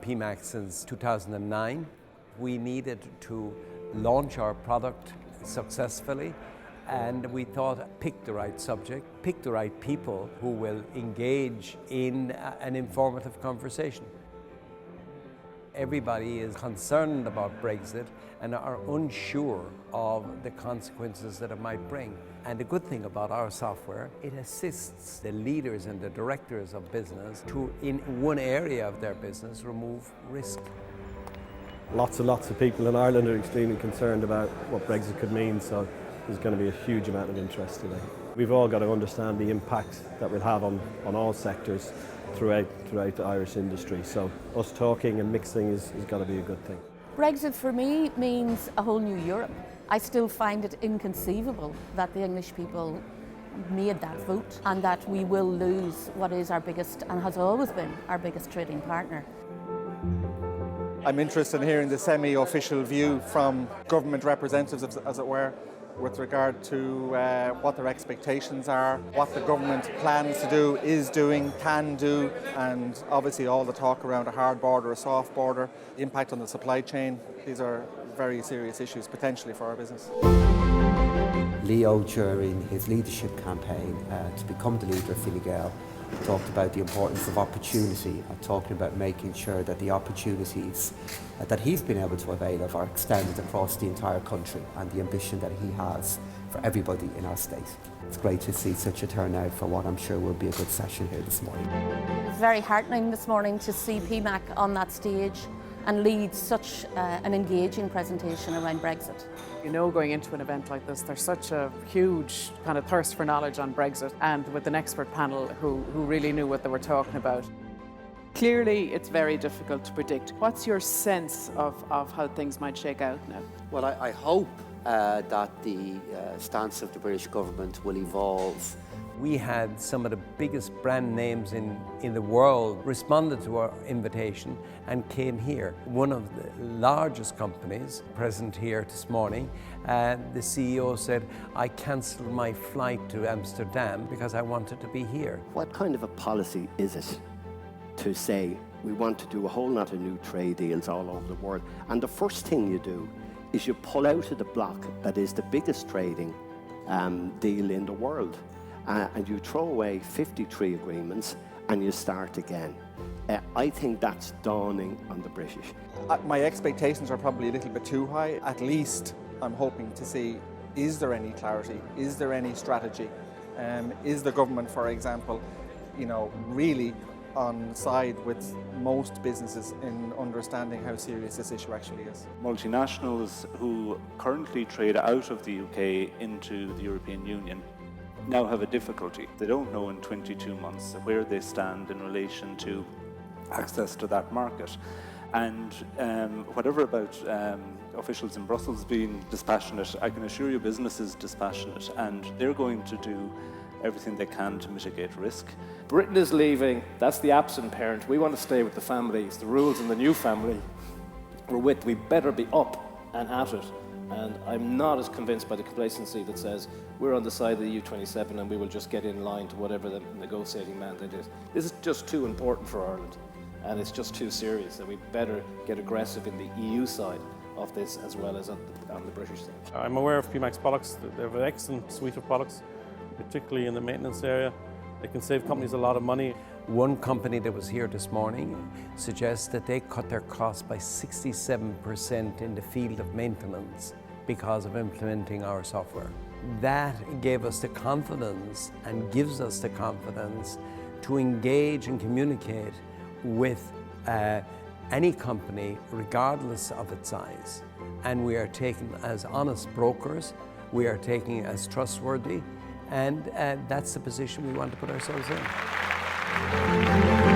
PEMAC since 2009. We needed to launch our product successfully, and we thought, pick the right subject, pick the right people who will engage in an informative conversation. Everybody is concerned about Brexit and are unsure of the consequences that it might bring. And the good thing about our software, it assists the leaders and the directors of business to, in one area of their business, remove risk. Lots and lots of people in Ireland are extremely concerned about what Brexit could mean, so there's going to be a huge amount of interest today. We've all got to understand the impact that we'll have on all sectors throughout the Irish industry, so us talking and mixing is got to be a good thing. Brexit for me means a whole new Europe. I still find it inconceivable that the English people made that vote and that we will lose what is our biggest and has always been our biggest trading partner. I'm interested in hearing the semi-official view from government representatives, as it were, with regard to what their expectations are, what the government plans to do, is doing, can do, and obviously all the talk around a hard border, a soft border, the impact on the supply chain. These are very serious issues potentially for our business. Leo, during his leadership campaign to become the leader of Fine Gael, talked about the importance of opportunity, talking about making sure that the opportunities that he's been able to avail of are extended across the entire country, and the ambition that he has for everybody in our state. It's great to see such a turnout for what I'm sure will be a good session here this morning. It was very heartening this morning to see PEMAC on that stage and lead such an engaging presentation around Brexit. You know, going into an event like this, there's such a huge kind of thirst for knowledge on Brexit, and with an expert panel who really knew what they were talking about. Clearly, it's very difficult to predict. What's your sense of how things might shake out now? Well, I hope that the stance of the British government will evolve. We had some of the biggest brand names in the world responded to our invitation and came here. One of the largest companies present here this morning, the CEO said, I cancelled my flight to Amsterdam because I wanted to be here. What kind of a policy is it to say we want to do a whole lot of new trade deals all over the world, and the first thing you do is you pull out of the block that is the biggest trading deal in the world, and you throw away 53 agreements and you start again. I think that's dawning on the British. My expectations are probably a little bit too high. At least I'm hoping to see, is there any clarity? Is there any strategy? Is the government, for example, really on side with most businesses in understanding how serious this issue actually is? Multinationals who currently trade out of the UK into the European Union now have a difficulty. They don't know in 22 months where they stand in relation to access to that market. And whatever about officials in Brussels being dispassionate, I can assure you business is dispassionate, and they're going to do everything they can to mitigate risk. Britain is leaving, that's the absent parent. We want to stay with the families, the rules in the new family we're with. We better be up and at it. And I'm not as convinced by the complacency that says we're on the side of the EU27 and we will just get in line to whatever the negotiating mandate is. This is just too important for Ireland, and it's just too serious that we better get aggressive in the EU side of this as well as on the British side. I'm aware of PEMAC's products. They have an excellent suite of products, particularly in the maintenance area. They can save companies a lot of money. One company that was here this morning suggests that they cut their costs by 67% in the field of maintenance because of implementing our software. That gave us the confidence and gives us the confidence to engage and communicate with any company regardless of its size. And we are taken as honest brokers, we are taken as trustworthy, and that's the position we want to put ourselves in.